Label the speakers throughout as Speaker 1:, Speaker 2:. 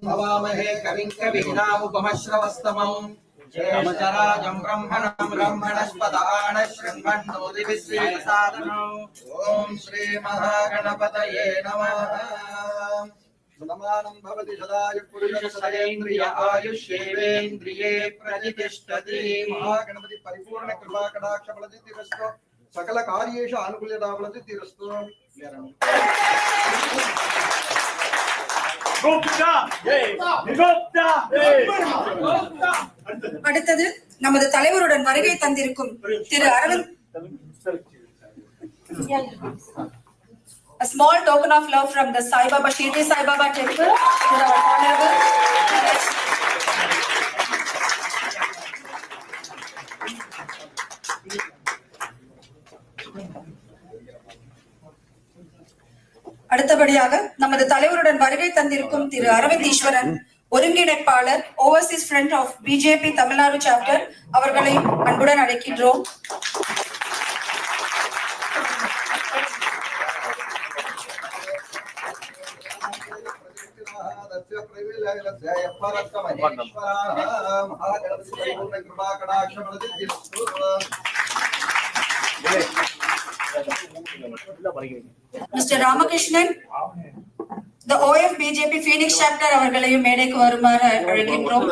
Speaker 1: भवामहे कविं कवीनामुपमश्रवस्तमम् ज्येष्ठराजं ब्रह्मणस्पदान शृण्वन्नोतिभिश्रीसादनम् ॐ श्रीमहागणपतये नमः। समानं भवति सदाय पुरुषसदेन्द्रिय आयुष्येवेन्द्रिये प्रतिष्ठति। महागणपति परिपूर्ण कृपा कटाक्ष फलसिद्धिरस्तु सकल कार्येषु अनुकूलता फलसिद्धिरस्तु।
Speaker 2: அடுத்தது நமது தலைவருடன் வருகை தந்திருக்கும் திரு Aravind. A small token of love from the Sai Baba Shirdi Sai Baba temple to our honorable அடுத்தபடியாக நமது தலைவருடன் வருகை தந்திருக்கும் திரு அரவிந்த் ஈஸ்வரன், ஒருங்கிணைப்பாளர் overseas friend of BJP Tamil Nadu chapter அவர்களை அன்புடன் அழைக்கின்றோம். Mr. Ramakrishnan, the OF BJP Phoenix chapter அவர்களையும் மேடைக்கு வருமாறு அழைக்கின்றோம்.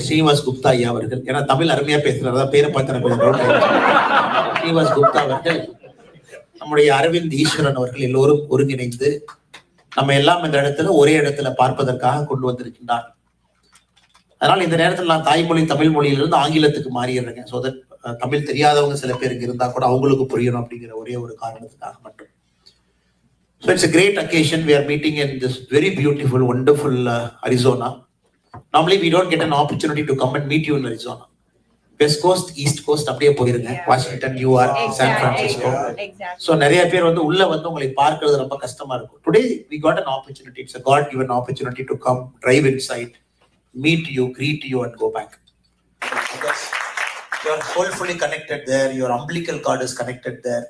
Speaker 3: ஸ்ரீனிவாஸ் குப்தா ஐயா அவர்கள், ஏன்னா தமிழ் அருமையா பேசுறாரு, பேரை பார்த்தன ஸ்ரீனிவாஸ் குப்தா அவர்கள், நம்முடைய அரவிந்த் ஈஸ்வரன் அவர்கள் எல்லோரும் ஒருங்கிணைந்து நம்ம எல்லாம் இந்த இடத்துல ஒரே இடத்துல பார்ப்பதற்காக கொண்டு வந்திருக்கின்றார். அதனால இந்த நேரத்தில் நான் தாய்மொழி தமிழ் மொழியிலிருந்து ஆங்கிலத்துக்கு மாறிடுறேன். ஸோ தட் தமிழ் தெரியாதவங்க சில பேருக்கு இருந்தா கூட அவங்களுக்கு புரியணும் அப்படிங்கிற ஒரே ஒரு காரணத்துக்காக மட்டும். So it's a great occasion. We are meeting in this very beautiful, wonderful Arizona. Normally we don't get an opportunity to come and meet you in Arizona. West Coast, East Coast அப்படியே போயிருங்க. Washington, New York, San Francisco. So நிறைய பேர் வந்து உள்ள வந்து உங்களை பார்க்கறது ரொம்ப கஷ்டமா இருக்கும். Today we got an opportunity. It's a God given opportunity to come, drive inside, meet you, greet you and go back. Because you are wholly connected there. Your umbilical cord is connected there.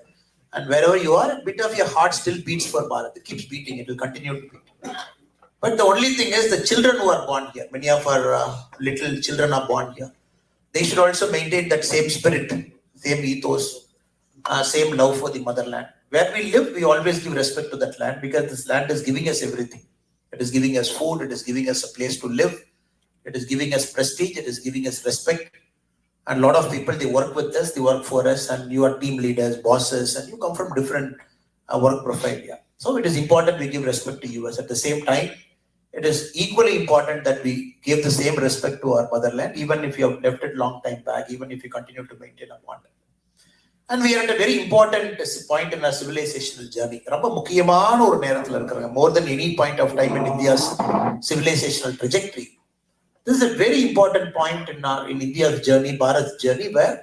Speaker 3: And wherever you are, a bit of your heart still beats for Bharat. It keeps beating. It will continue to beat. But the only thing is the children who are born here, many of our little children are born here. They should also maintain that same spirit, same ethos, same love for the motherland. Where we live, we always give respect to that land because this land is giving us everything. It is giving us food, it is giving us a place to live, it is giving us prestige, it is giving us respect. And a lot of people, they work with us, they work for us, and you are team leaders, bosses, and you come from different work profile. Yeah. So it is important we give respect to US. At the same time, it is equally important that we give the same respect to our motherland, even if you have left it long time back, even if you continue to maintain a bond. And we are at a very important point in our civilizational journey. ரொம்ப முக்கியமான ஒரு நேரத்தில் இருக்கிறாங்க. More than any point of time in India's civilizational trajectory. This is a very important point in India's journey, Bharat's journey, where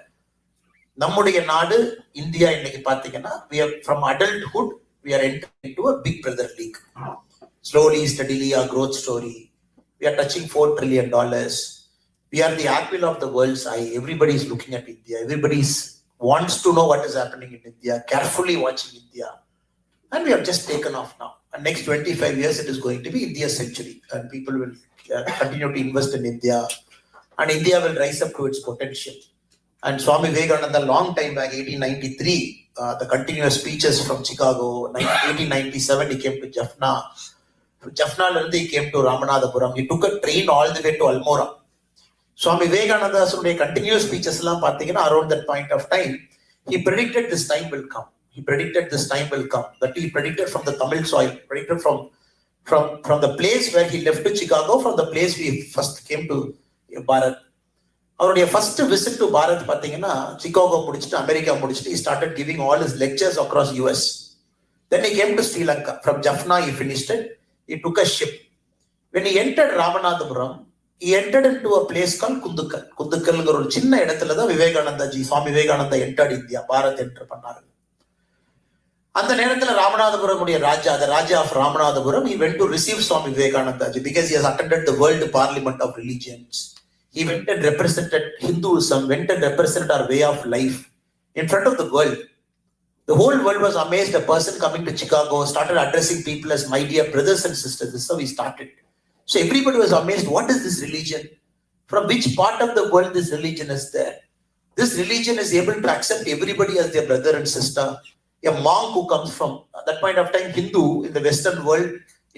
Speaker 3: நம்முடைய நாடு India இன்னைக்கு பார்த்தீங்கன்னா we are from adulthood we are entering into a big brother league. Slowly, steadily, our growth story. We are touching $4 trillion. We are the apple of the world's eye. Everybody is looking at India. Everybody wants to know what is happening in India, carefully watching India. And we have just taken off now. And next 25 years, it is going to be India's century. And people will continue to invest in India. And India will rise up to its potential. And Swami Vivekananda, long time back, 1893, the continuous speeches from Chicago. 1897, he came to Jaffna. Jaffna he came to Ramanathapuram. He took a train all the way to Almora. Swami Vivekananda's continuous speeches around that point of time, he predicted this time will come. He predicted this time will come. That he predicted from the Tamil soil, predicted from the place where he left to Chicago, from the place we first came to Bharat. Our first visit to Bharat, Chicago, America, he started giving all his lectures across US. Then he came to Sri Lanka. From Jaffna, he finished it. He took a ship. When he entered Ramanathapuram, he entered into a place called Kundukkal. Kundukkal is a small place. Swami Vivekananda entered India. Bharat entered. அந்த நேரத்துல ராமநாதபுரமுடைய ராஜா, the Raja of Ramanathapuram, he went to receive Swami Vivekananda because he has attended the World Parliament of Religions. He went and represented Hinduism, went and represented our way of life in front of the world. The whole world was amazed. A person coming to Chicago started addressing people as my dear brothers and sisters. This is how he started. So everybody was amazed. What is this religion? From which part of the world this religion is there? This religion is able to accept everybody as their brother and sister. A monk who comes from, at that point of time, Hindu in the Western world,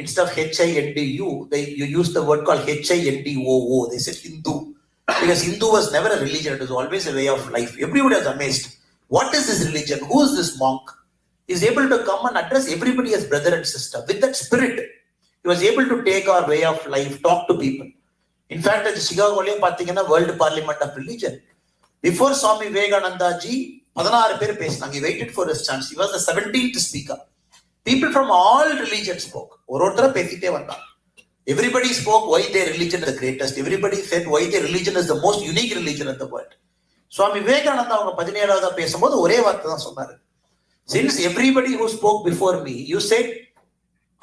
Speaker 3: instead of Hindu, you use the word called Hindoo. They said Hindu. Because Hindu was never a religion, it was always a way of life. Everybody was amazed. What is this religion? Who is this monk? He is able to come and address everybody as brother and sister. With that spirit, he was able to take our way of life, talk to people. In fact, at the Chicago World Parliament of Religion, before Swami Vivekananda ji, 16 பேர் பேசினாங்க. He waited for his chance. He was the 17th speaker. People from all religions spoke. ஒருத்தர பேசிட்டே வந்தாங்க. Everybody spoke why their religion is the greatest. Everybody said why their religion is the most unique religion in the world. Swami Vivekananda அவங்க 17வது பேசும்போது ஒரே வார்த்தை தான் சொன்னாரு. Since everybody who spoke before me, you said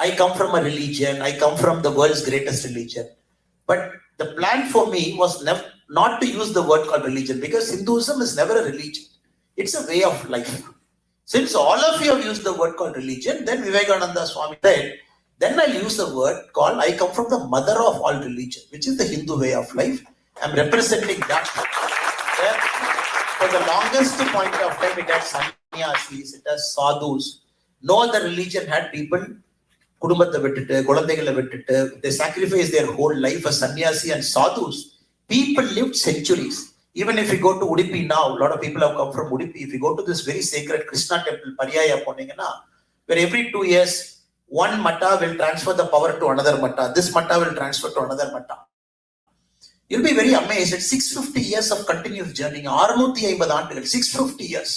Speaker 3: I come from a religion, I come from the world's greatest religion. But the plan for me was not to use the word called religion, because Hinduism is never a religion. It's a way of life. Since all of you have used the word called religion, then Vivekananda Swami said, then I'll use the word called I come from the mother of all religion, which is the Hindu way of life. I'm representing that. Where for the longest point of time it has sannyasis, it has sadhus. No other religion had people குடும்பத்தை விட்டுட்டு குழந்தைகளை விட்டுட்டு they sacrifice their whole life as sannyasi and sadhus. People lived centuries. Even if you go to Udupi now, a lot of people have come from Udupi. If you go to this very sacred Krishna temple, Pariyaya poningana, where every 2 years, one matta will transfer the power to another matta. This matta will transfer to another matta. You'll be very amazed. It's 650 years of continuous journey. 650 ஆண்டுகள், 650 years.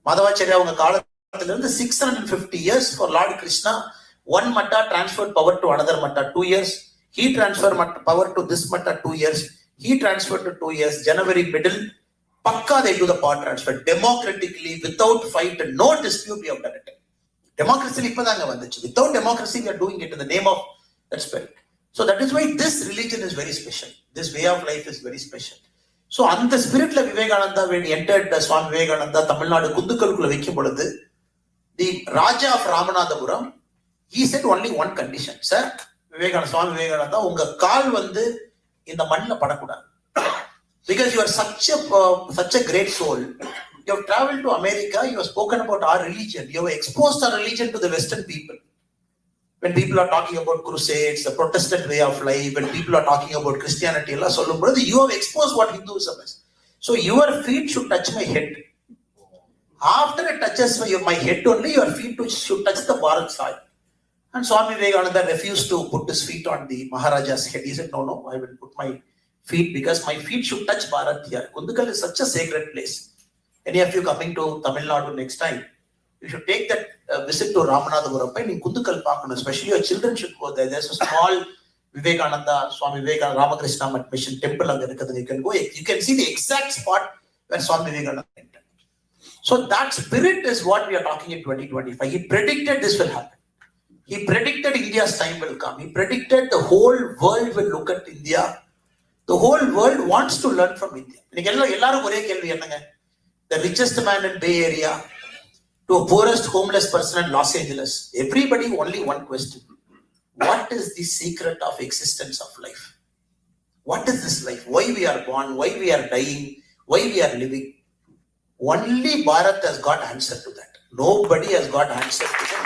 Speaker 3: Madhavacharya அவங்க காலத்திலிருந்து 650 years for Lord Krishna. One matta transferred power to another matta, 2 years. He transferred power to this matta, 2 years. He transferred to 2 years. January middle, pakka they do the power transfer. Democratically, without fight, no dispute, we have done it. Democracy இப்பதாங்க வந்துச்சு. Without democracy, we are doing it in the name of that spirit. So that is why this religion is very special. This way of life is very special. So அந்த spiritல Vivekananda, when he entered the Swami Vivekananda, Tamil Nadu குந்துக்கலுக்குள்ள வைக்கும் பொழுது, the Raja of Ramanathapuram, he said only one condition. Sir, Vivekananda, Swami Vivekananda, உங்க கால் வந்து இந்த மண்ணில படக்கூடாது. Because you are such a great soul. You have traveled to America, you have spoken about our religion, you have exposed our religion to the Western people. When people are talking about crusades, the Protestant way of life, when people are talking about Christianity, you have exposed what Hinduism is. So your feet should touch my head. After it touches my head only, your feet should touch the Bharat soil. And Swami Vivekananda refused to put his feet on the Maharaja's head. He said, no, I will put my feet because my feet should touch Bharat here. Kundukal is such a sacred place. Any of you coming to Tamil Nadu next time, you should take that visit to Ramanathapuram. In Kundukal Park, especially your children should go there. There's a small Vivekananda, Swami Vivekananda, Ramakrishna Mission temple. You can go. You can see the exact spot where Swami Vivekananda entered. So that spirit is what we are talking in 2025. He predicted this will happen. He predicted India's time will come. He predicted the whole world will look at India. The whole world wants to learn from India. The richest man in Bay Area to a poorest homeless person in Los Angeles. Everybody only one question. What is the secret of existence of life? What is this life? Why we are born? Why we are dying? Why we are living? Only Bharat has got answer to that. Nobody has got answer to that.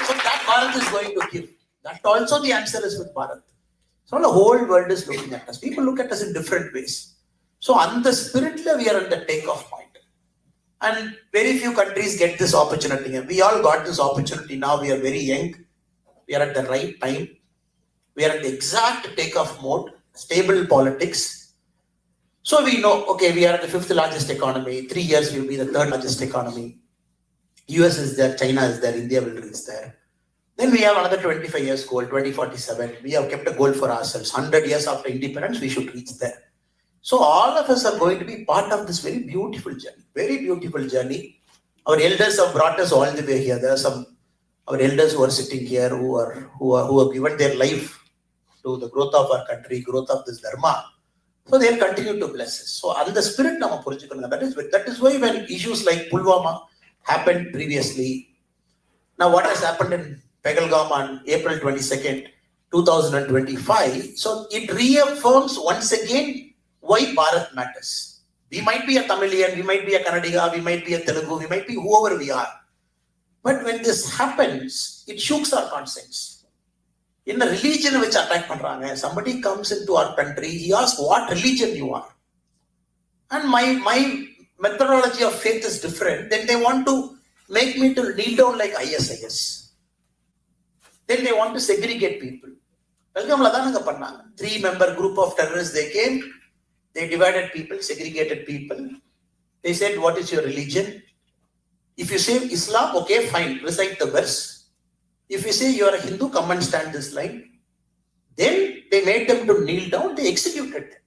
Speaker 3: So that Bharat is going to give. That also the answer is with Bharat. So the whole world is looking at us. People look at us in different ways. So on the spirit level, we are at the takeoff point. And very few countries get this opportunity. And we all got this opportunity now. We are very young. We are at the right time. We are at the exact takeoff mode. Stable politics. So we know, okay, we are at the 5th largest economy. 3 years we will be the 3rd largest economy. US is there, China is there, India will reach there. Then we have another 25 years goal, 2047. We have kept a goal for ourselves. 100 years after independence, we should reach there. So all of us are going to be part of this very beautiful journey. Very beautiful journey. Our elders have brought us all the way here. There are some our elders who are sitting here who have given their life to the growth of our country, growth of this dharma. So they'll continue to bless us. So and the spirit nama purinjikkanum. That is why when issues like Pulwama happened previously, now what has happened in Pahalgam on April 22nd, 2025, so it reaffirms once again why Bharat matters. We might be a Tamilian, we might be a Kannadiga, we might be a Telugu, we might be whoever we are. But when this happens, it shooks our conscience. In the religion which attack pandranga, somebody comes into our country, he asks what religion you are. And my methodology of faith is different. Then they want to make me to kneel down like ISIS. Then they want to segregate people. 3-member group of terrorists, they came, they divided people, segregated people. They said, what is your religion? If you say Islam, okay, fine, recite the verse. If you say you are a Hindu, come and stand this line. Then they made them to kneel down, they executed them.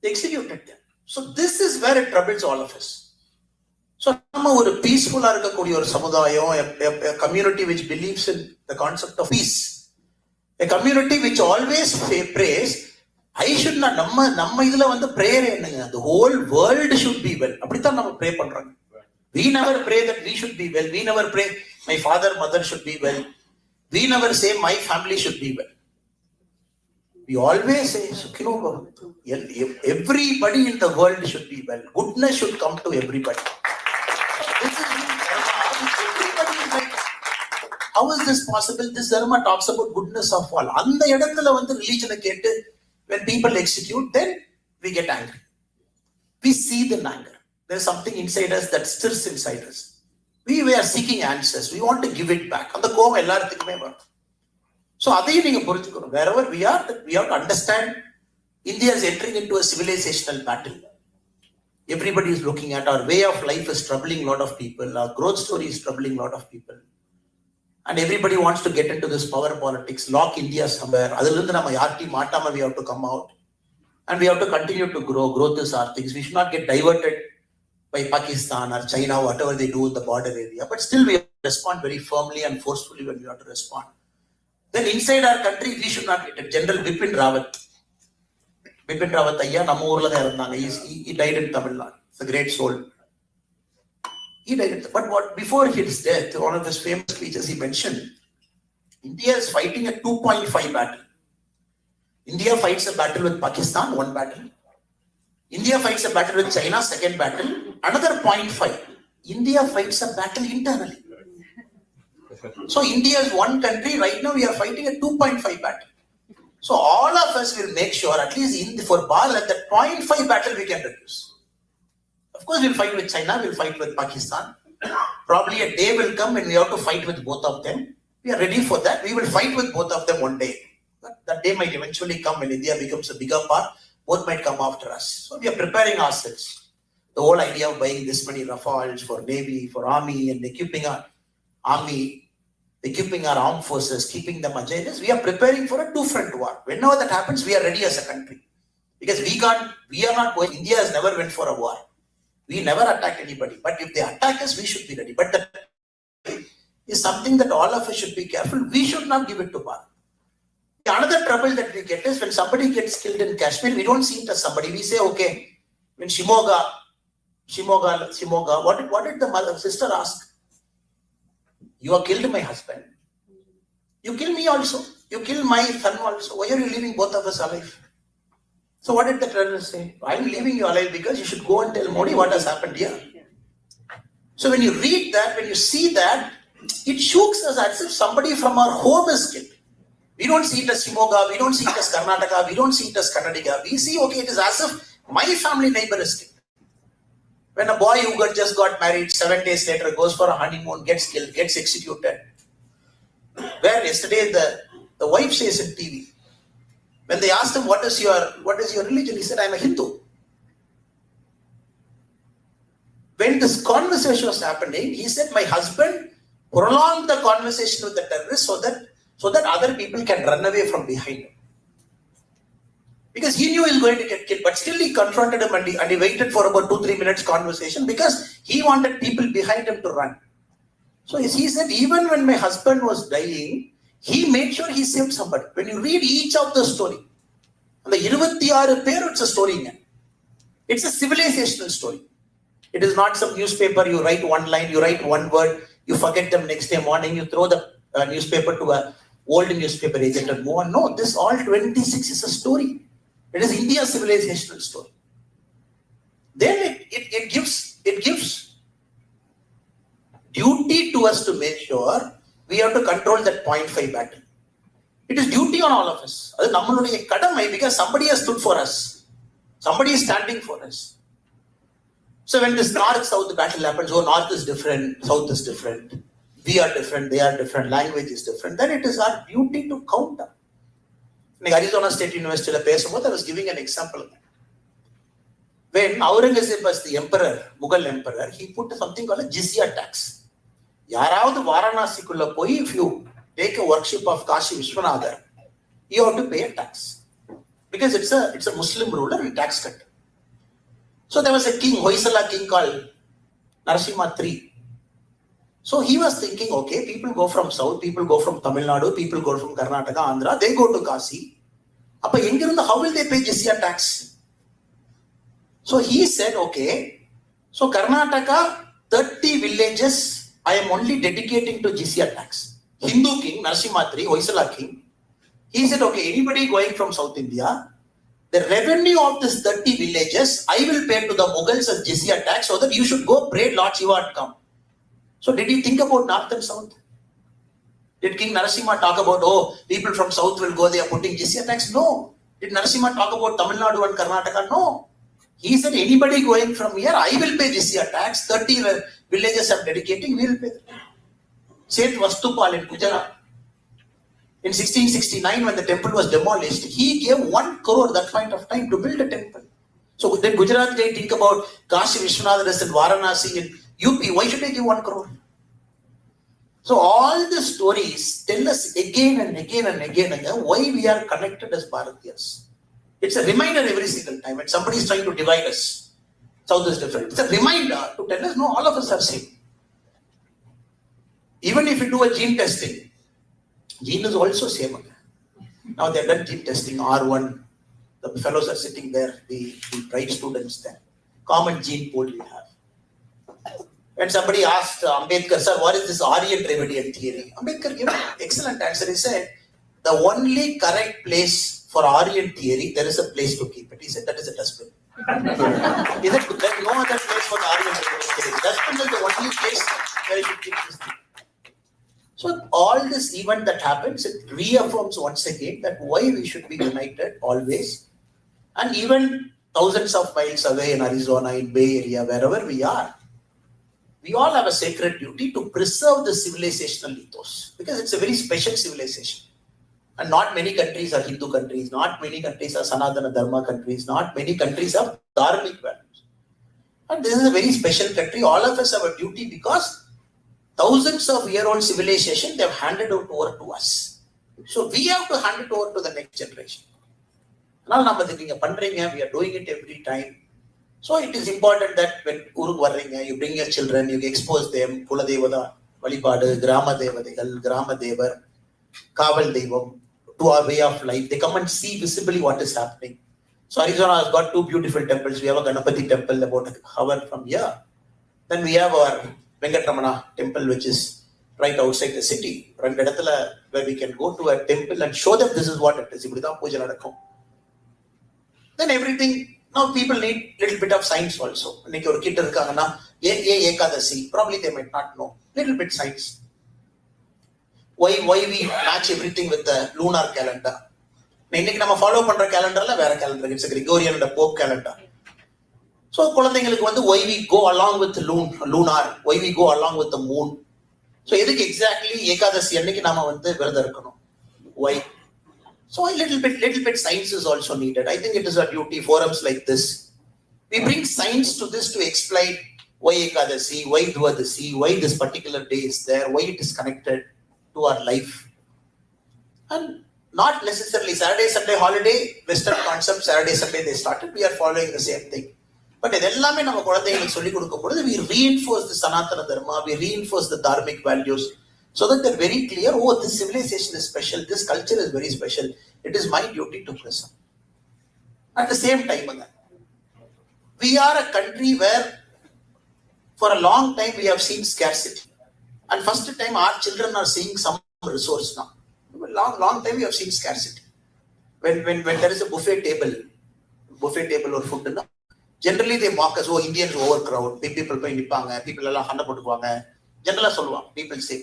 Speaker 3: They executed them. So this is where it troubles all of us. So a peaceful a community which believes in the concept of peace. A community which always prays, I should not, prayer, the whole world should be well. Pray. We never pray that we should be well. We never pray my father, mother should be well. We never say my family should be well. We always say, everybody in the world should be well. Goodness should come to everybody. This is everybody is like, how is this possible? This dharma talks about goodness of all. Religion, when people execute, then we get angry. We see the anger. There is something inside us that stirs inside us. We are seeking answers. We want to give it back. So wherever we are, we have to understand India is entering into a civilizational battle. Everybody is looking at our way of life is troubling a lot of people. Our growth story is troubling a lot of people. And everybody wants to get into this power politics, lock India somewhere. We have to come out. And we have to continue to grow. Growth is our things. We should not get diverted by Pakistan or China, whatever they do in the border area. But still we have to respond very firmly and forcefully when we have to respond. Then inside our country, we should not get it. General Bipin Rawat. Bipin Rawat, he died in Tamil Nadu. It's a great soul. He died. But before his death, one of his famous speeches, he mentioned, India is fighting a 2.5 battle. India fights a battle with Pakistan, one battle. India fights a battle with China, second battle. Another 0.5. India fights a battle internally. So India is one country. Right now we are fighting a 2.5 battle. So all of us will make sure, at least for Bharat, that 0.5 battle we can reduce. Of course, we'll fight with China, we'll fight with Pakistan. Probably a day will come when we have to fight with both of them. We are ready for that. We will fight with both of them one day. That day might eventually come when India becomes a bigger part. Both might come after us. So we are preparing ourselves. The whole idea of buying this many Rafales for Navy, for Army, and equipping our Army, equipping our armed forces, keeping them agile, we are preparing for a two-front war. Whenever that happens, we are ready as a country. Because we are not going, India has never went for a war. We never attack anybody. But if they attack us, we should be ready. But that is something that all of us should be careful. We should not give it to Bharat. Another trouble that we get is when somebody gets killed in Kashmir, we don't see it as somebody. We say, okay, when Shimoga, what did the sister ask? You have killed my husband. You kill me also. You kill my son also. Why are you leaving both of us alive? So what did the terrorist say? I am leaving you alive because you should go and tell Modi what has happened here. So when you read that, when you see that, it shooks us as if somebody from our home is killed. We don't see it as Shimoga, we don't see it as Karnataka, we don't see it as Kannadiga. We see, okay, it is as if my family neighbor is killed. When a boy who just got married, 7 days later goes for a honeymoon, gets killed, gets executed. Where yesterday the wife says in TV, when they asked him, what is your religion? He said, I am a Hindu. When this conversation was happening, he said, my husband prolonged the conversation with the terrorist so that other people can run away from behind him. Because he knew he was going to get killed, but still he confronted him and he waited for about 2-3 minutes conversation because he wanted people behind him to run. So he said, even when my husband was dying, he made sure he saved somebody. When you read each of the story, the 26 பேர், it's a story. It's a civilizational story. It is not some newspaper, you write one line, you write one word, you forget them next day morning, you throw the newspaper to a old newspaper agent and move on. No, this all 26 is a story. It is India's civilizational story. Then it gives duty to us to make sure we have to control that 0.5 battle. It is duty on all of us. That is nammaluடைய கடமை, because somebody has stood for us. Somebody is standing for us. So when this north-south battle happens, oh, north is different, south is different, we are different, they are different, language is different, then it is our duty to counter. In Arizona State University, I was giving an example. When Aurangzeb was the emperor, Mughal emperor, he put something called a jizya tax. யாராவது வாரணாசிக்குள்ள போய், if you take a worship of Kashi Vishwanatha, you have to pay a tax. Because it's a Muslim ruler and tax cut. So there was a king, Hoysala king called Narasimha III. So he was thinking, okay, people go from south, people go from Tamil Nadu, people go from Karnataka, Andhra, they go to Kasi. Appa engirundha, how will they pay jizya tax? So he said, okay, so Karnataka, 30 villages, I am only dedicating to jizya tax. Hindu king, Narasimha III, Hoysala king, he said, okay, anybody going from South India, the revenue of this 30 villages, I will pay to the Mughals as jizya tax so that you should go pray Lord Shiva and come. So did he think about north and south? Did King Narasimha talk about, oh, people from south will go there putting jizya tax? No. Did Narasimha talk about Tamil Nadu and Karnataka? No. He said, anybody going from here, I will pay jizya tax. 30 villages I'm dedicating, we will pay. Saint Vastupal in Gujarat. In 1669, when the temple was demolished, he gave 1 crore that point of time to build a temple. So then Gujarat, they think about Kashi Vishwanath and Varanasi in UP. Why should I give 1 crore? So all the stories tell us again and again and again why we are connected as Bharatiyas. It's a reminder every single time when somebody is trying to divide us. South is different. It's a reminder to tell us, no, all of us are same. Even if you do a gene testing, gene is also same. Now they have done gene testing, R1. The fellows are sitting there, the bright students there. Common gene pool we have. And somebody asked Ambedkar, sir, what is this Aryan Dravidian theory? Ambedkar gave an excellent answer. He said, the only correct place for Aryan theory, there is a place to keep it. He said, that is a dustbin. He said, there is no other place for the Aryan Dravidian theory. Dustbin is the only place where you should keep this thing. So all this event that happens, it reaffirms once again that why we should be united always. And even thousands of miles away in Arizona, in Bay Area, wherever we are, we all have a sacred duty to preserve the civilizational ethos, because it's a very special civilization. And not many countries are Hindu countries, not many countries are Sanatana Dharma countries, not many countries have dharmic values. And this is a very special country. All of us have a duty because thousands of year-old civilization, they have handed it over to us. So we have to hand it over to the next generation. We are doing it every time. So it is important that when you bring your children, you expose them, Kula Devada, Valipadu, Grama Devadigal, Grama Devar, Kaval Devam, to our way of life. They come and see visibly what is happening. So Arizona has got 2 beautiful temples. We have a Ganapati temple about an hour from here. Then we have our Venkatramana temple, which is right outside the city, where we can go to a temple and show them this is what it is. Then everything, now people need little bit of science also. Probably they might not know. Little bit science. Why we match everything with the lunar calendar. We follow the calendar, it's a Gregorian and a Pope calendar. So why we go along with the lunar, why we go along with the moon. So exactly Ekadasi anniki nama virada irukano. Why? So a little bit science is also needed. I think it is our duty, forums like this. We bring science to this to explain why Ekadasi, why Dwadasi, why this particular day is there, why it is connected to our life. And Not necessarily Saturday, Sunday holiday, Western concept, Saturday, Sunday they started, we are following the same thing. But இதெல்லாமே நம்ம குழந்தைகளுக்கு சொல்லிக் கொடுக்கும் பொழுது we reinforce the Sanatana Dharma, we reinforce the dharmic values so that they're very clear, oh, this civilization is special, this culture is very special, it is my duty to preserve. At the same time, we are a country where for a long time we have seen scarcity. And first time our children are seeing some resource now. Long time we have seen scarcity. When there is a buffet table or food, generally they mock us, oh, Indians overcrowd, people pay nipanga, people alla handa potukuvaanga. Generally solluvaanga, people say.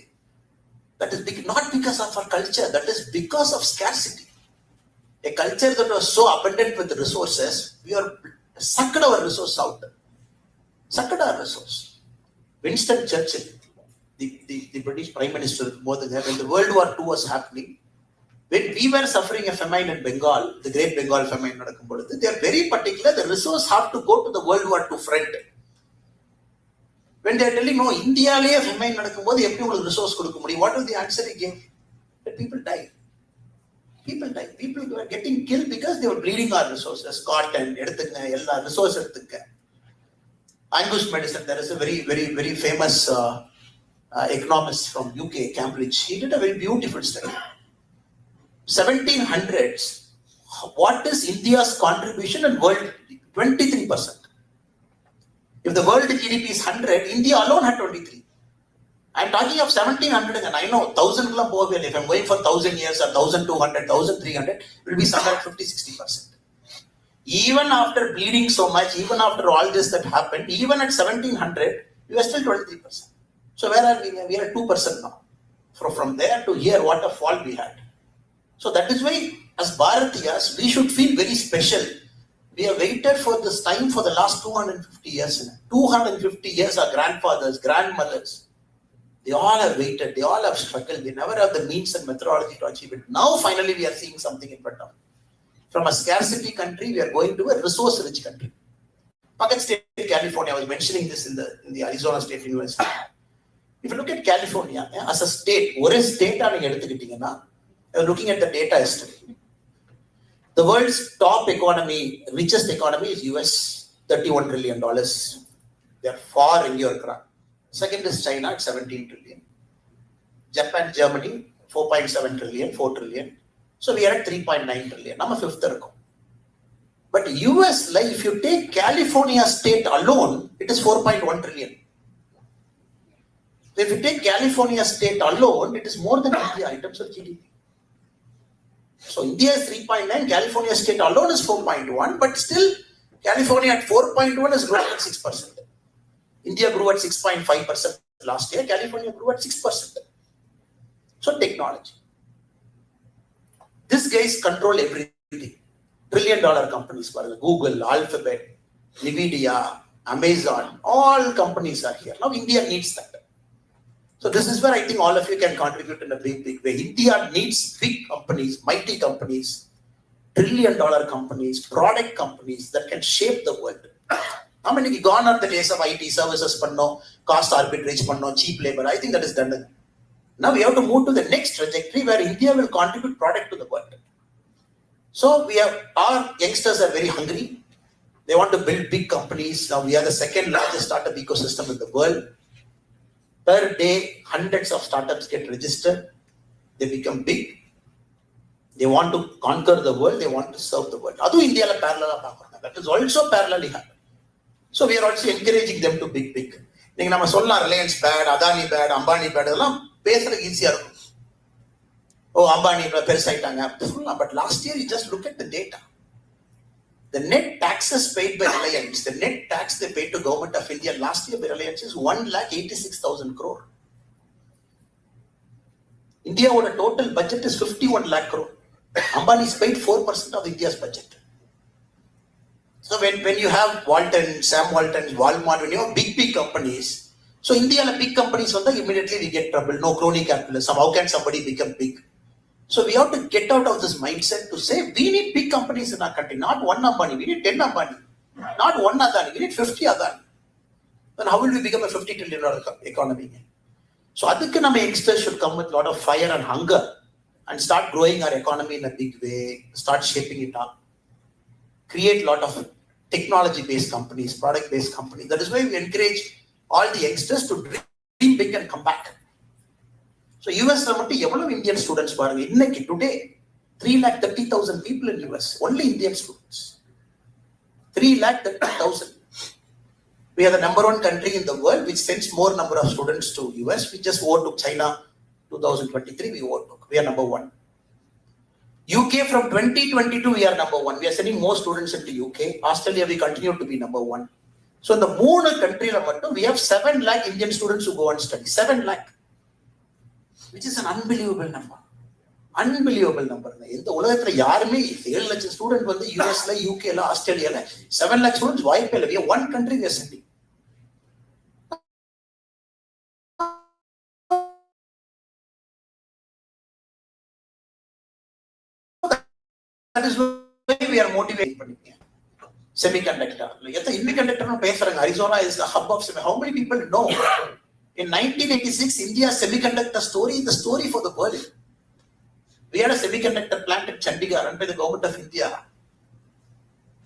Speaker 3: That is not because of our culture, that is because of scarcity. A culture that was so abundant with resources, we are sucked our resource out. Sucked our resource. Winston Churchill, the British Prime Minister, more than that, when the World War II was happening, when we were suffering a famine in Bengal, the Great Bengal famine, they are very particular, the resource have to go to the World War II front. When they are telling, no, India le famine nadakumbodhu eppadi ungalku resource kodukka mudiyum, what was the answer he gave? That people die. People were getting killed because they were bleeding our resources. Cotton, eduthuka, ella resource eduthuka. Angus medicine, there is a very, very, very famous economist from UK, Cambridge. He did a very beautiful study. 1700s, what is India's contribution in world? 23%. If the world GDP is 100, India alone had 23. I'm talking of 1700 and I know 1000 club over. If I'm going for 1000 years or 1200, 1300, it will be somewhere 50-60%. Even after bleeding so much, even after all this that happened, even at 1700, we were still 23%. So where are we? We are at 2% now. From there to here, what a fall we had. So that is why, as Bharatiyas, we should feel very special. We have waited for this time for the last 250 years. 250 years, our grandfathers, grandmothers, they all have waited, they all have struggled, they never have the means and methodology to achieve it. Now finally we are seeing something in front of us. From a scarcity country, we are going to a resource-rich country. Puckett State, California, I was mentioning this in the Arizona State University. If you look at California, as a state, one state, I was looking at the data yesterday. The world's top economy, richest economy is US, $31 trillion. They are far in your crowd. Second is China at 17 trillion. Japan, Germany, 4.7 trillion, 4 trillion. So we are at 3.9 trillion. I'm a fifth. But US, like if you take California state alone, it is 4.1 trillion. If you take California state alone, it is more than India in terms of GDP. So India is 3.9, California state alone is 4.1, but still California at 4.1 is growing at 6%. India grew at 6.5% last year, California grew at 6%. So technology. These guys control everything. $1 trillion companies, Google, Alphabet, Nvidia, Amazon, all companies are here. Now India needs that. So this is where I think all of you can contribute in a big, big way. India needs big companies, mighty companies, $1 trillion companies, product companies that can shape the world. How many gone are the days of IT services, cost arbitrage, cheap labor? I think that is done. Now we have to move to the next trajectory where India will contribute product to the world. So our youngsters are very hungry. They want to build big companies. Now we are the second largest startup ecosystem in the world. Per day, hundreds of startups get registered. They become big. They want to conquer the world. They want to serve the world. That's India parallel. That is also parallelly happening. So we are also encouraging them to big. Neenga nama solla Reliance bad, Adani bad, Ambani bad, adella pesra easier. Oh, Ambani perusaitanga. But last year you just look at the data. The net taxes paid by Reliance, the net tax they paid to government of India last year by Reliance is 1,86,000 crore. India with a total budget is 51 lakh crore. Ambani is paid 4% of India's budget. So when you have Walton, Sam Walton, Walmart, when you have big companies, so India big companies, immediately we get trouble. No crony capitalism. How can somebody become big? So we have to get out of this mindset to say we need big companies in our country, not one Ambani, we need 10 Ambani, not one Adani, we need 50 Adani. Then how will we become a $50 trillion economy? So I think our youngsters should come with a lot of fire and hunger and start growing our economy in a big way, start shaping it up, create a lot of technology-based companies, product-based companies. That is why we encourage all the youngsters to dream big and come back. So US Indian students today, 330,000 people in US, only Indian students. 330,000. We are the number one country in the world which sends more number of students to US. We just overtook China 2023, we overtook. We are number one. UK from 2022, we are number one. We are sending more students into UK. Australia, we continue to be number one. So in the moon country, we have 7 lakh Indian students who go and study. 7 lakh. Which is an unbelievable number. Unbelievable number. In the world, 7 lakh students in the US, UK, Australia, 7 lakh students, we have one country we are sending. That is why we are motivated. Semiconductor. Arizona is the hub of semiconductor. How many people know? In 1986, India's semiconductor story is the story for the world. We had a semiconductor plant at Chandigarh run by the government of India.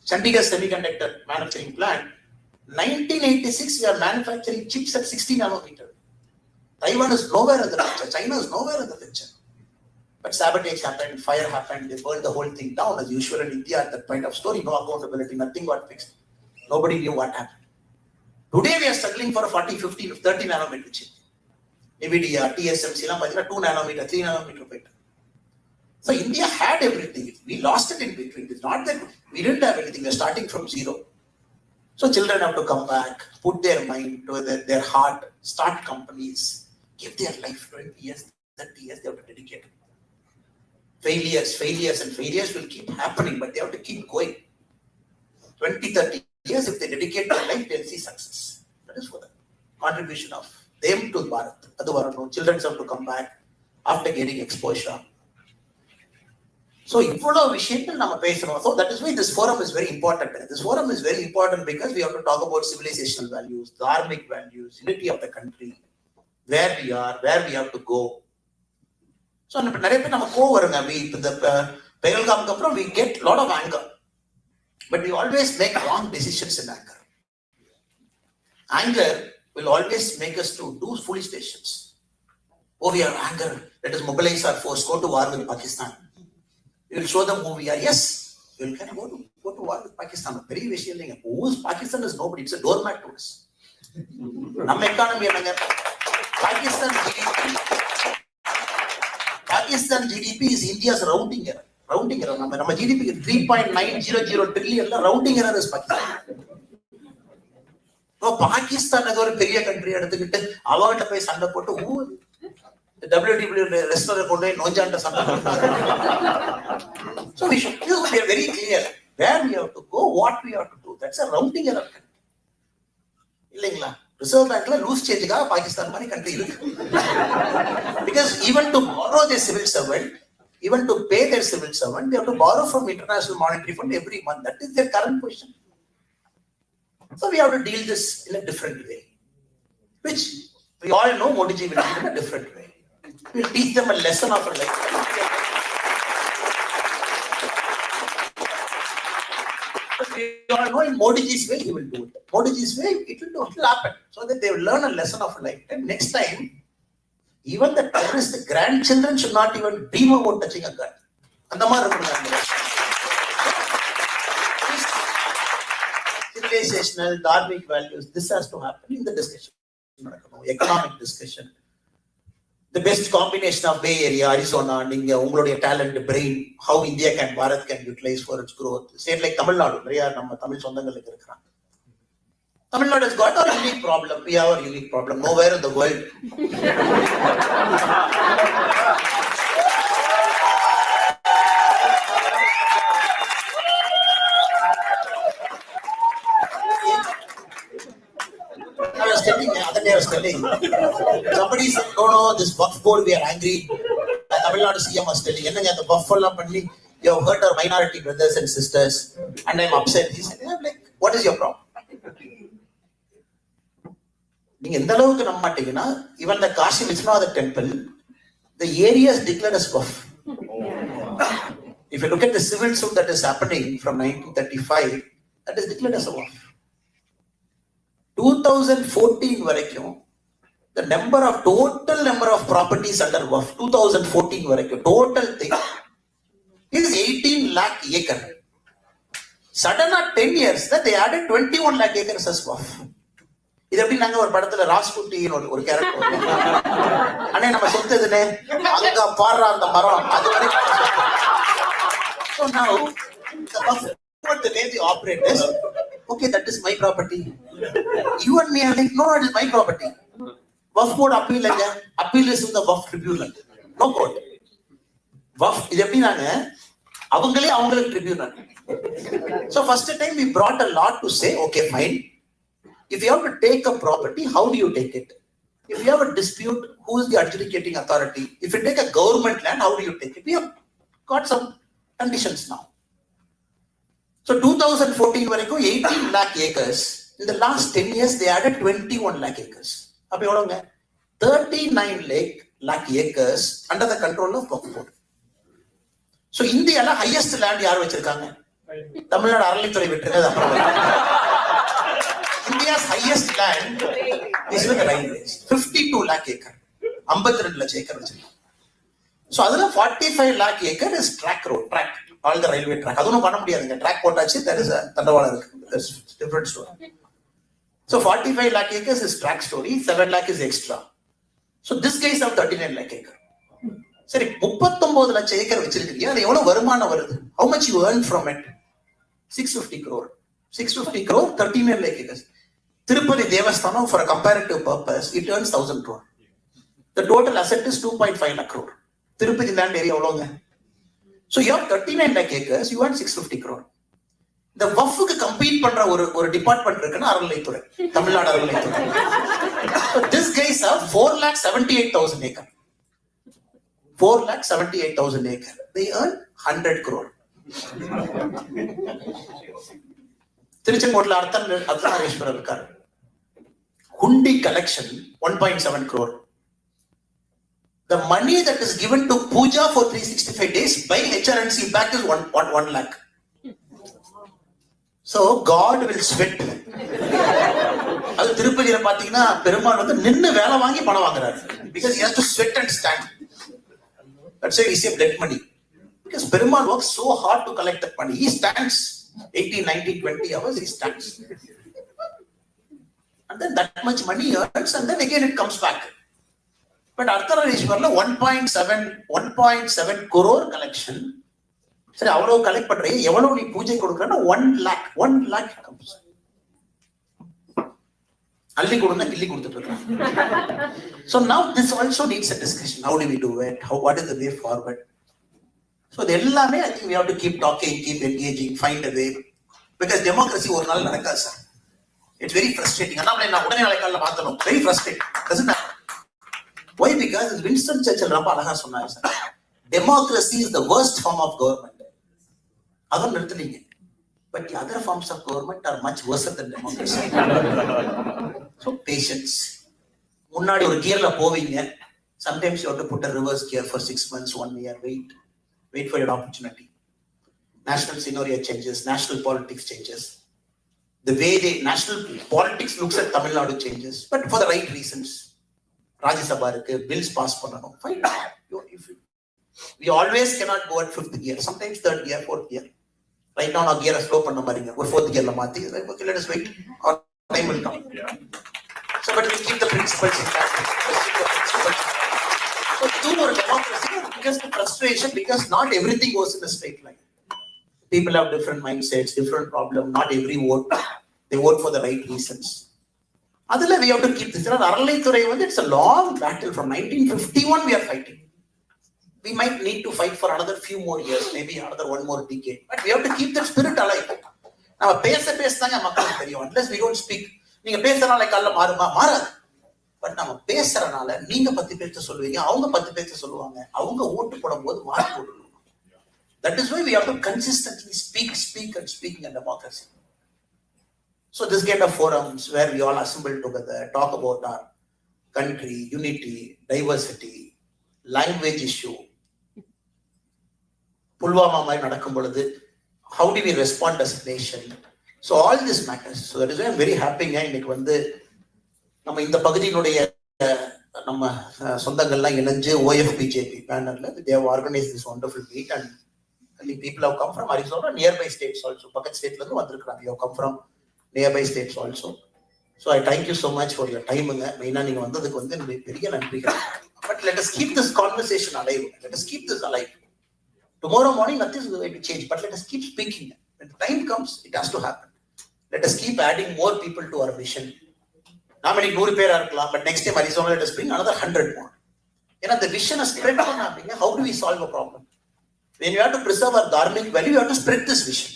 Speaker 3: Chandigarh semiconductor manufacturing plant. 1986, we are manufacturing chips at 60 nanometer. Taiwan is nowhere in the picture. China is nowhere in the picture. But sabotage happened, fire happened, they burned the whole thing down as usual in India at that point of story. No accountability, nothing got fixed. Nobody knew what happened. Today we are struggling for a 40, 50, 30 nanometer chip. NVIDIA, TSMC, 2 nanometer, 3 nanometer. So India had everything. We lost it in between. It's not that we didn't have anything. We're starting from zero. So children have to come back, put their mind to their heart, start companies, give their life 20 years, 30 years, they have to dedicate. Failures will keep happening, but they have to keep going. 20, 30 years, if they dedicate their life, they'll see success. That is for the contribution of them to Bharat. Children have to come back after getting exposure. So, so that is why this forum is very important. This forum is very important because we have to talk about civilizational values, dharmic values, unity of the country, where we are, where we have to go. So, we get a lot of anger. But we always make wrong decisions in anger. Anger will always make us to do foolish decisions. Oh, we are anger. Let us mobilize our force, go to war with Pakistan. We will show them who we are. Yes, we will go to war with Pakistan. Very visual. Who is Pakistan is nobody. It's a doormat to us. Pakistan GDP is India's rounding error. Rounding error. Our GDP is 3.900 trillion. Rounding error is Pakistan. So Pakistan is a big country. Who? The WTW restaurant. So we should be very clear where we have to go, what we have to do. That's a rounding error. Reserve Bank loose change Pakistan country. Because even to borrow their civil servant, even to pay their civil servant, they have to borrow from International Monetary Fund every month. That is their current position. So we have to deal this in a different way, which we all know Modi ji will deal in a different way. We will teach them a lesson of a lifetime. We all know in Modi ji's way, he will do it. Modi ji's way, it will happen. So that they will learn a lesson of a lifetime. Next time, even the terrorists, the grandchildren should not even dream about touching a gun. Civilizational, dharmic values, this has to happen in the discussion. Economic discussion. The best combination of Bay Area, Arizona, India, talent, brain, how India can, Bharat can utilize for its growth. State like Tamil Nadu, Tamil Nadu has got a unique problem. We have a unique problem. Nowhere in the world. I was telling. Somebody said, no, this Buff board, we are angry. Tamil Nadu CM was telling, the Buff you have hurt our minority brothers and sisters, and I'm upset. He said, I'm like, what is your problem? Even the Kashi Vishwanath temple, the area is declared as Buff. If you look at the civil suit that is happening from 1935, that is declared as a waqf. 2014 varaikkum, the total number of properties under waqf, 2014 varaikkum, total thing is 18 lakh acre. Suddenly 10 years that they added 21 lakh acres as waqf. இது எப்படி நாங்க ஒரு படத்துல ராஸ்குட்டின்னு ஒரு character அண்ணே நம்ம சொத்து எதுனே அங்க பாடுற அந்த மரம் அது வரைக்கும். So now the waqf, the way they operate is, okay, that is my property. You and me are like, no, it is my property. Waqf board appeal இல்லைங்க, appeal is in the waqf tribunal, no court. Waqf இது எப்படி நாங்க அவங்களுக்கு tribunal. So first time we brought a law to say, okay, fine. If you have to take a property, how do you take it? If you have a dispute, who is the adjudicating authority? If you take a government land, how do you take it? We have got some conditions now. So 2014 varaikkum 18 lakh acres. In the last 10 years, they added 21 lakh acres. அப்ப எவ்வளவுங்க? 39 lakh acres under the control of waqf board. So இந்தியால highest land யார் வச்சிருக்காங்க? தமிழ்நாடு அறநிலைத்துறை விட்டுருங்க. India's highest land is with the railways, 52 lakh acre, 52 lakh acre வச்சிருக்காங்க. So அதுல 45 lakh acre is track road, track, all the railway track. அது ஒன்றும் பண்ண முடியாதுங்க. track போட்டாச்சு, there is a தண்டவாளம் இருக்கு. That's different story. So 45 lakh acres is track story, 7 lakh is extra. So this guys have 39 lakh acre. சரி 39 லட்சம் acre வச்சிருக்கீங்க, அது எவ்வளவு வருமானம் வருது? How much you earn from it? 650 crore. 650 crore, 39 lakh acres. Tirupati Devasthanam, for a comparative purpose, it earns 1,000 crore. The total asset is 2.5 lakh crore. Tirupati land area எவ்வளவுங்க? So you have 39 lakh acres, you earn 650 crore. The வஃப்க்கு compete பண்ற ஒரு department இருக்குன்னா அறநிலைத்துறை, தமிழ்நாடு அறநிலைத்துறை. So this guys have 4,78,000 acre. 4,78,000 acre. They earn 100 crore. திருச்செங்கோட்டில் அர்த்தநாரீஸ்வரர் இருக்காரு. Hundi collection 1.7 crore. The money that is given to puja for 365 days by HRNC back is 1 lakh. So God will sweat. அது திருப்பதியில பாத்தீங்கன்னா பெருமாள் வந்து நின்னு வேலை வாங்கி பணம் வாங்குறாரு. Because he has to sweat and stand. That's why we say blood money. Because Perumal works so hard to collect that money. He stands 18, 19, 20 hours, he stands. And then that much money earns and then again it comes back. But Artharishwarla 1.7 crore collection. சரி அவ்வளவு collect பண்றீங்க, எவ்வளவு நீ பூஜை கொடுக்குறன்னா 1 lakh comes. அள்ளி கொடுங்க கிள்ளி கொடுத்துட்டு இருக்காங்க. So now this also needs a discussion. How do we do it? What is the way forward? So எல்லாமே I think we have to keep talking, keep engaging, find a way. Because democracy ஒரு நாள் நடக்காது sir. It's very frustrating. Annamalai நான் உடனே நாளைக்கால மாத்தணும். Very frustrating. Doesn't matter. Why? Because Winston Churchill ரொம்ப அழகா சொன்னாரு sir. Democracy is the worst form of government. அதான் நிறுத்துனீங்க. But the other forms of government are much worse than democracy. So patience. முன்னாடி ஒரு கியர்ல போவீங்க. Sometimes you have to put a reverse gear for 6 months, 1 year. Wait for your opportunity. National scenario changes. National politics changes. The way national politics looks at Tamil Nadu changes. But for the right reasons. Rajya Sabha இருக்கு, bills pass பண்ணணும். Fine. We always cannot go at 5th gear. Sometimes 3rd gear, 4th gear. Right now, our gear is slow பண்ண மாதிரிங்க. ஒரு 4th gear ல மாத்தி, okay, let us wait. Our time will come. So, but we keep the principles intact. So, through our democracy, because the frustration, because not everything goes in a straight line. People have different mindsets, different problems. Not every vote, they vote for the right reasons. Adala we have to keep this. Aralai வந்து it's a long battle. From 1951 we are fighting. We might need to fight for another few more years, maybe another 1 more decade. But we have to keep that spirit alive. நம்ம பேசதாங்க மக்களுக்கு தெரியும். Unless we don't speak. நீங்க பேசுறனால கால்ல மாறாது. But நம்ம பேசுறனால நீங்க 10 பேர்த்த சொல்லுவீங்க, அவங்க 10 பேர்த்த சொல்லுவாங்க. அவங்க ஓட்டு போடும்போது மாறி போடுவாங்க. That is why we have to consistently speak in democracy. So this kind of forums where we all assemble together, talk about our country, unity, diversity, language issue. Pulwama மாதிரி நடக்கும் பொழுது how do we respond as a nation? So all this matters. So that is why I'm very happy இன்னைக்கு வந்து நம்ம இந்த பகுதியினுடைய நம்ம சொந்தங்கள்லாம் இணைஞ்சு OFBJP பேனர்ல they have organized this wonderful meet and I think people have come from Arizona, nearby states also. பக்கத்து ஸ்டேட்ல இருந்து வந்திருக்காங்க. You have come from nearby states also. So I thank you so much for your time. மெயினா நீங்க வந்ததுக்கு வந்து எனக்கு பெரிய நன்றிகள். But let us keep this conversation alive. Let us keep this alive. Tomorrow morning nothing is going to change, but let us keep speaking. When the time comes, it has to happen. Let us keep adding more people to our mission. Not many 100 பேரா இருக்கலாம், but next time Arizona let us bring another 100 more. ஏன்னா the vision is spread பண்ணாதீங்க. How do we solve a problem? When we have to preserve our dharmic value, we have to spread this vision.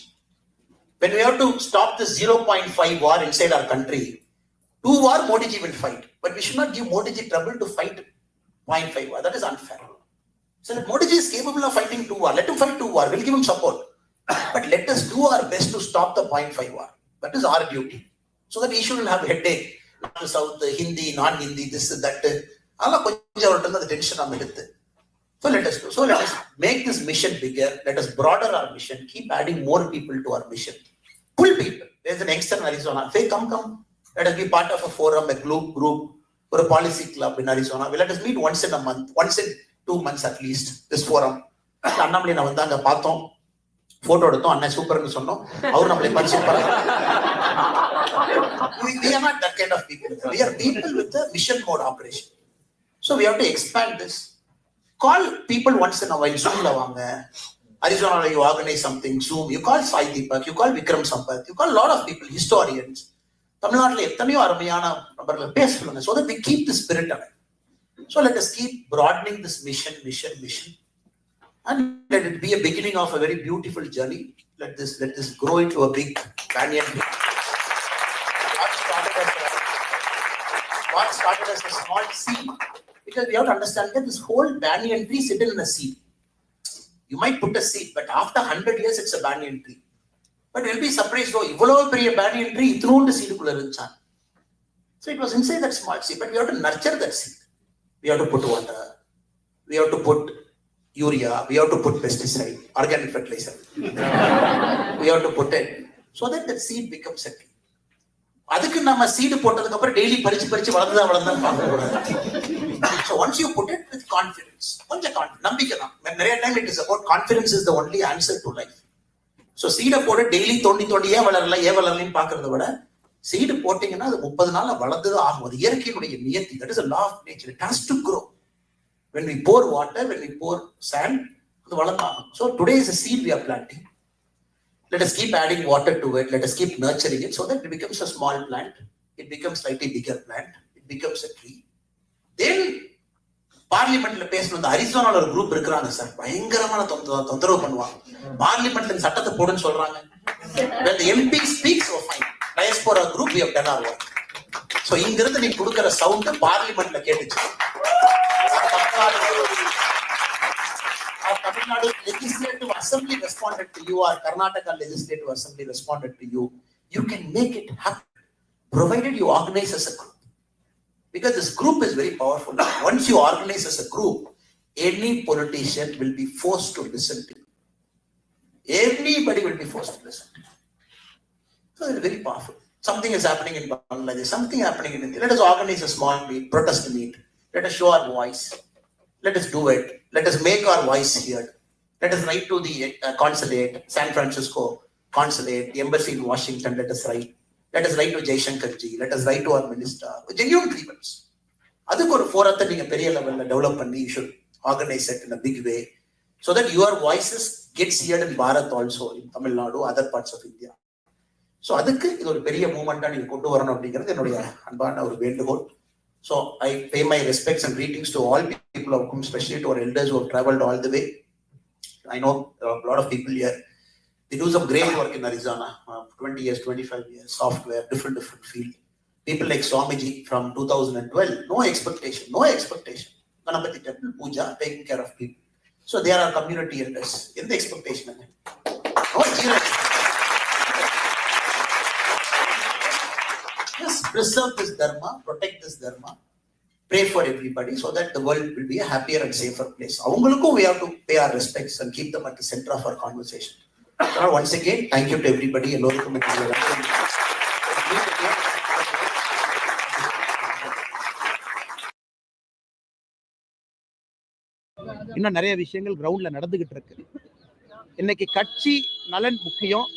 Speaker 3: When we have to stop this 0.5 war inside our country, 2 war Modi ji will fight, but we should not give Modi ji trouble to fight 0.5 war. That is unfair. So that Modi ji is capable of fighting 2 war. Let him fight 2 war. We'll give him support. But let us do our best to stop the 0.5 war. That is our duty. So that he shouldn't have headache. North, South, Hindi, non-Hindi, this, that. Allah konja avurttu the tension am eduthu. So let us do. So let us make this mission bigger. Let us broaden our mission. Keep adding more people to our mission. Pull people. There's an youngster in Arizona. Say, come. Let us be part of a forum, a group, or a policy club in Arizona. Let us meet once in a month, once in 2 months at least. This forum. Annamalai na vandanga paathom. Photo edutho. Anna super nu sonnom. Avaru nammale pan super. We are not that kind of people. We are people with a mission mode operation. So we have to expand this. Call people once in a while. Zoom la vaanga. Arizona you organize something. Zoom. You call Sai Deepak. You call Vikram Sampath. You call a lot of people, historians. தமிழ்நாட்டில் எத்தனையோ அருமையான நபர்கள் பேச சொல்லுங்க. So that we keep the spirit alive. So let us keep broadening this mission. And let it be a beginning of a very beautiful journey. Let this grow into a big banyan tree. What started as a small seed, because we have to understand that this whole banyan tree is hidden in a seed. You might put a seed, but after 100 years, it's a banyan tree. But you'll be surprised, oh, இவ்வளவு பெரிய banyan tree இத்னூண்டு சீடுக்குள்ள இருந்துச்சான். So it was inside that small seed, but we have to nurture that seed. We have to put water. We have to put urea. We have to put pesticide, organic fertilizer. We have to put it so that seed becomes a tree. அதுக்கு நம்ம seed போட்டதுக்கு அப்புறம் daily பறிச்சு வளர்ந்தா பார்க்க கூடாது. So once you put it with confidence, கொஞ்சம் நம்பிக்கை தான். நிறைய time it is about confidence is the only answer to life. So சீடை போட்டு டெய்லி தோண்டி ஏன் வளரலன்னு பாக்குறத விட சீடு போட்டீங்கன்னா அது 30 நாள்ல வளர்ந்தது ஆகும். அது இயற்கையினுடைய நியத்தி. That is a law of nature. It has to grow. When we pour water, when we pour sand, அது வளர்ந்தாகும். So today is a seed we are planting. Let us keep adding water to it. Let us keep nurturing it so that it becomes a small plant. It becomes slightly bigger plant. It becomes a tree. Then பார்லிமெண்ட்ல பேசணும். இந்த அரிசோனால ஒரு group இருக்கிறாங்க sir, பயங்கரமான தொந்தரவு பண்ணுவாங்க. பார்லிமெண்ட்ல சட்டத்தை போடுன்னு சொல்றாங்க. When the MP speaks, oh fine. Diaspora group, we have done our work. So இங்கிருந்து நீ கொடுக்கிற சவுண்ட் பார்லிமெண்ட்ல கேட்டுச்சு. Tamil Nadu Legislative Assembly responded to you, or Karnataka Legislative Assembly responded to you. You can make it happen, provided you organize as a group. Because this group is very powerful. Once you organize as a group, any politician will be forced to listen to you. Everybody will be forced to listen to you. So it's very powerful. Something is happening in Bangladesh, something happening in India. Let us organize a small meet, protest meet. Let us show our voice. Let us do it. Let us make our voice heard. Let us write to the consulate, San Francisco consulate, the embassy in Washington. Let us write. Let us write to Jaishankar ji. Let us write to our minister. Genuine grievance. அதுக்கு ஒரு ஃபோரத்தை நீங்க பெரிய லெவல்ல develop பண்ணி you should organize it in a big way so that your voices gets heard in Bharat also, in Tamil Nadu, other parts of India. So அதுக்கு இது ஒரு பெரிய மூவ்மெண்டா நீங்க கொண்டு வரணும் அப்படிங்கிறது என்னுடைய அன்பான ஒரு வேண்டுகோள். So I pay my respects and greetings to all people who have come, especially to our elders who have traveled all the way. I know there are a lot of people here. They do some great work in Arizona, 20 years, 25 years, software, different field. People like Swamiji from 2012, no expectation. Ganapati temple, puja, taking care of people. So they are our community elders. In the expectation, no zero. Just preserve this dharma, protect this dharma. pray for everybody so that the world will be a happier and safer place. Avungalukku we have to pay our respects and keep them at the center of our conversation. Once again, thank you to everybody. Ellorukkum
Speaker 4: இன்னும் நிறைய விஷயங்கள் கிரவுண்ட்ல நடந்துகிட்டு இருக்கு. இன்னைக்கு கட்சி நலன் முக்கியம்,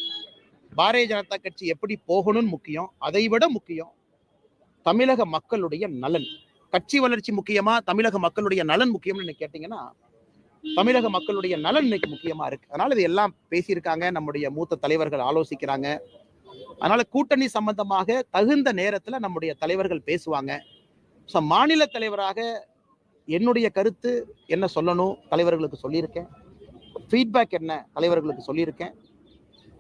Speaker 4: பாரதிய ஜனதா கட்சி எப்படி போகணும்னு முக்கியம். அதை விட முக்கியம் தமிழக மக்களுடைய நலன். கட்சி வளர்ச்சி முக்கியமா, தமிழக மக்களுடைய நலன் முக்கியம்னு கேட்டீங்கன்னா தமிழக மக்களுடைய நலன் இன்னைக்கு முக்கியமா இருக்கு. அதனால இது எல்லாம் பேசியிருக்காங்க, நம்முடைய மூத்த தலைவர்கள் ஆலோசிக்கிறாங்க. அதனால கூட்டணி சம்பந்தமாக தகுந்த நேரத்துல நம்முடைய தலைவர்கள் பேசுவாங்க. மாநில தலைவராக என்னுடைய கருத்து என்ன சொல்லணும் தலைவர்களுக்கு சொல்லியிருக்கேன், ஃபீட்பேக் என்ன தலைவர்களுக்கு சொல்லியிருக்கேன்.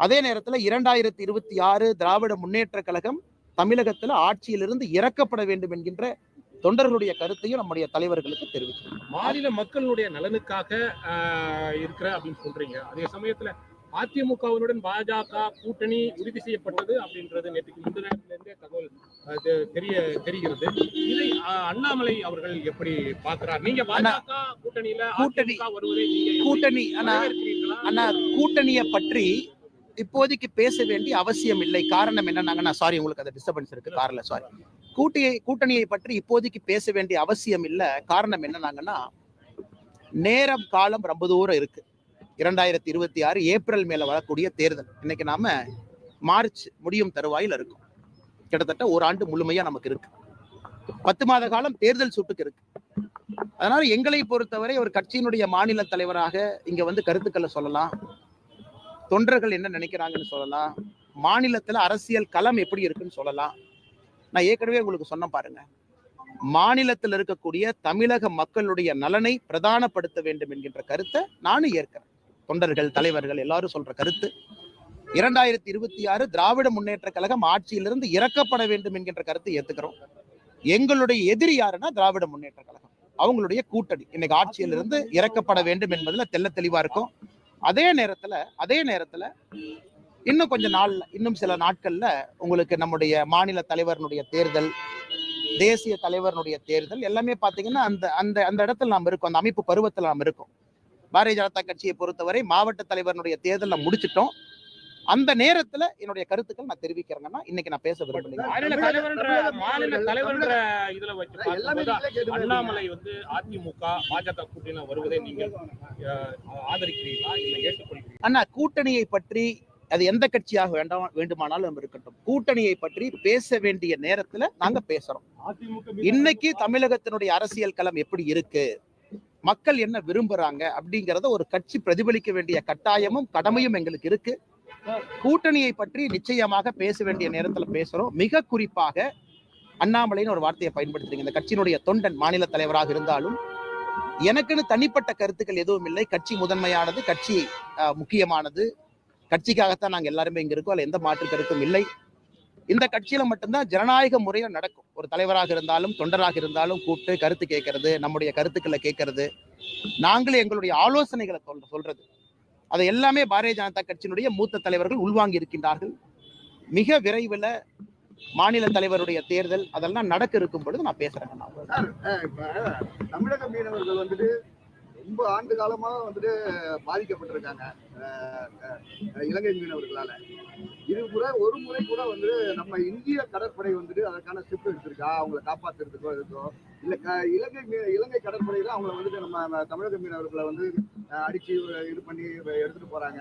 Speaker 4: அதே நேரத்தில் 2026 திராவிட முன்னேற்ற கழகம் தமிழகத்தில் ஆட்சியிலிருந்து இறக்கப்பட வேண்டும் என்கின்ற தொண்டர்களுடைய கருத்தையும் நம்முடைய தலைவர்களுக்கு தெரிவிக்கிறோம்.
Speaker 5: மாநில மக்களுடைய நலனுக்காக இருக்கிற அப்படின்னு சொல்றீங்க. அதே சமயத்துல அதிமுகவினுடன் பாஜக கூட்டணி உறுதி செய்யப்பட்டது அப்படின்றது நேற்றுக்கு முன்தினத்திலிருந்தே தகவல் தெரிகிறது. இதை அண்ணாமலை அவர்கள் எப்படி பார்க்கிறார்? நீங்க பாஜக கூட்டணியில வருவதை
Speaker 4: கூட்டணியை பற்றி இப்போதைக்கு பேச வேண்டிய அவசியம் இல்லை. காரணம் என்னன்னா, சாரி உங்களுக்கு அந்த டிஸ்டர்பன்ஸ் இருக்கு கார்ல, சாரி. கூட்டணியை பற்றி இப்போதைக்கு பேச வேண்டிய அவசியம் இல்லை. காரணம் என்னன்னாங்கன்னா, நேரம் காலம் ரொம்ப தூரம் இருக்கு. 2026 ஏப்ரல் மேல வரக்கூடிய தேர்தல். இன்னைக்கு நாம மார்ச் முடியும் தருவாயில் இருக்கும். கிட்டத்தட்ட ஒரு ஆண்டு முழுமையா நமக்கு இருக்கு. 10 மாத காலம் தேர்தல் சுட்டுக்கு இருக்கு. அதனால எங்களை பொறுத்தவரை ஒரு கட்சியினுடைய மாநில தலைவராக இங்க வந்து கருத்துக்களை சொல்லலாம், தொண்டர்கள் என்ன நினைக்கிறாங்கன்னு சொல்லலாம், மாநிலத்துல அரசியல் களம் எப்படி இருக்குன்னு சொல்லலாம். நான் ஏற்கனவே உங்களுக்கு சொன்ன பாருங்க, மாநிலத்தில் இருக்கக்கூடிய தமிழக மக்களுடைய நலனை பிரதானப்படுத்த வேண்டும் என்கின்ற கருத்தை நானும் ஏற்கிறேன். தொண்டர்கள் தலைவர்கள் எல்லாரும் சொல்ற கருத்து 2026 திராவிட முன்னேற்ற கழகம் ஆட்சியிலிருந்து இறக்கப்பட வேண்டும் என்கின்ற கருத்தை ஏத்துக்கிறோம். எங்களுடைய எதிரி யாருன்னா திராவிட முன்னேற்ற கழகம், அவங்களுடைய கூட்டணி இன்னைக்கு ஆட்சியிலிருந்து இறக்கப்பட வேண்டும் என்பதுல தெள்ள தெளிவா இருக்கும். அதே நேரத்துல இன்னும் கொஞ்ச நாள்ல, இன்னும் சில நாட்கள்ல உங்களுக்கு நம்முடைய மாநில தலைவருடைய தேர்தல், தேசிய தலைவருடைய தேர்தல் எல்லாமே பாத்தீங்கன்னா அந்த இடத்துல நாம் இருக்கோம், அந்த அமைப்பு பருவத்தில் நாம் இருக்கோம். பாரதிய ஜனதா கட்சியை பொறுத்தவரை மாவட்ட தலைவருடைய தேர்தல் நாம் முடிச்சிட்டோம். அந்த நேரத்துல என்னுடைய கருத்துக்கள் நான் தெரிவிக்கிறேங்கன்னா இன்னைக்கு நான் பேச விரும்புகிறேன்.
Speaker 5: அண்ணாமலை வந்து அதிமுக பாஜக கூட்டணி வருவதை நீங்கள் ஆதரிக்கிறீர்களா, இல்லை ஏற்றுக்கொள்கிறீர்களா?
Speaker 4: அண்ணா, கூட்டணியை பற்றி அது எந்த கட்சியாக வேண்டுமானாலும் இருக்கட்டும், கூட்டணியை பற்றி பேச வேண்டிய நேரத்துல நாங்க பேசுறோம். இன்னைக்கு தமிழகத்தினுடைய அரசியல் களம் எப்படி இருக்கு, மக்கள் என்ன விரும்புறாங்க அப்படிங்கறத ஒரு கட்சி பிரதிபலிக்க வேண்டிய கட்டாயமும் கடமையும் எங்களுக்கு இருக்கு. கூட்டணியை பற்றி நிச்சயமாக பேச வேண்டிய நேரத்துல பேசுறோம். மிக குறிப்பாக அண்ணாமலைன்னு ஒரு வார்த்தையை பயன்படுத்துறீங்க. இந்த கட்சியினுடைய தொண்டன் மாநில தலைவராக இருந்தாலும் எனக்குன்னு தனிப்பட்ட கருத்துக்கள் எதுவும் இல்லை. கட்சி முதன்மையானது, கட்சி முக்கியமானது, கட்சிக்காகத்தான் நாங்க எல்லாருமே இங்க இருக்கோம். அதுல எந்த மாற்று கருத்தும் இல்லை. இந்த கட்சியில மட்டும்தான் ஜனநாயக முறையில நடக்கும். ஒரு தலைவராக இருந்தாலும் தொண்டராக இருந்தாலும் கூப்பிட்டு கருத்து கேட்கறது, நம்முடைய கருத்துக்களை கேட்கறது, நாங்களே எங்களுடைய ஆலோசனைகளை சொல்றது, அதை எல்லாமே பாரதிய ஜனதா கட்சியினுடைய மூத்த தலைவர்கள் உள்வாங்கி இருக்கின்றார்கள். மிக விரைவில் மாநில தலைவருடைய தேர்தல் அதெல்லாம் நடக்க இருக்கும் பொழுது நான் பேசுறேன்.
Speaker 1: தமிழக மீனவர்கள் வந்துட்டு ரொம்ப ஆண்டு காலமாக வந்துட்டு பாதிக்கப்பட்டிருக்காங்க இலங்கை மீனவர்களால. இது கூட ஒரு முறை கூட வந்து நம்ம இந்திய கடற்படை வந்துட்டு அதற்கான ஸ்டெப் எடுத்திருக்கா அவங்களை காப்பாத்துறதுக்கோ இருக்கோ, இல்ல இலங்கை கடற்படையில அவங்களை வந்துட்டு நம்ம தமிழக மீனவர்களை வந்து அடிச்சு இது பண்ணி எடுத்துட்டு போறாங்க.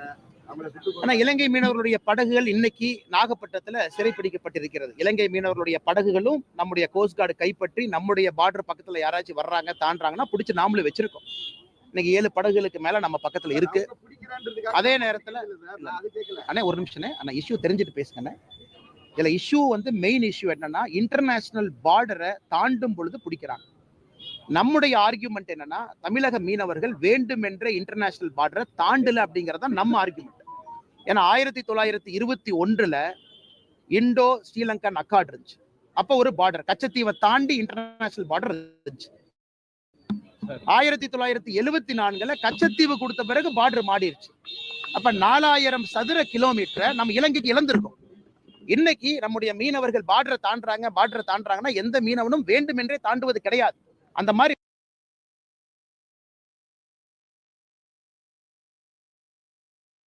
Speaker 1: ஆனா
Speaker 4: இலங்கை மீனவர்களுடைய படகுகள் இன்னைக்கு நாகப்பட்டினத்துல சிறைப்பிடிக்கப்பட்டிருக்கிறது. இலங்கை மீனவர்களுடைய படகுகளும் நம்முடைய கோஸ்ட் கார்டு கைப்பற்றி நம்முடைய பார்டர் பக்கத்துல யாராச்சும் வர்றாங்க தாண்டாங்கன்னா பிடிச்சி நாமளும் வச்சிருக்கோம். இன்னைக்கு 7 படகுகளுக்கு மேல நம்ம பக்கத்துல இருக்கு. அதே நேரத்துல அண்ணே ஒரு நிமிஷம் அண்ணா, இஷ்யூ தெரிஞ்சுட்டு பேசுங்க. இதுல இஷ்யூ வந்து மெயின் இஷ்யூ என்னன்னா, இன்டர்நேஷனல் பார்டரை தாண்டும் பொழுது பிடிக்கிறாங்க. நம்முடைய ஆர்கியூமெண்ட் என்னன்னா, தமிழக மீனவர்கள் வேண்டுமென்ற இன்டர்நேஷனல் பார்டரை தாண்டல அப்படிங்கறத நம்ம ஆர்கியூமெண்ட். ஏன்னா 1921 இண்டோ ஸ்ரீலங்கன் அக்கார்ட் இருந்துச்சு. அப்ப ஒரு பார்டர் கச்சத்தீவை தாண்டி இன்டர்நேஷனல் பார்டர் இருந்துச்சு. 1974 கச்சத்தீவு கொடுத்த பிறகு பார்டர் மாறிடுச்சு. அப்ப 4000 சதுர கிலோமீட்டரை நம்ம இலங்கைக்கு இழந்திருக்கோம். இன்னைக்கு நம்முடைய மீனவர்கள் பார்டரை தாண்டுறாங்கன்னா எந்த மீனவனும் வேண்டுமென்றே தாண்டுவது கிடையாது. அந்த மாதிரி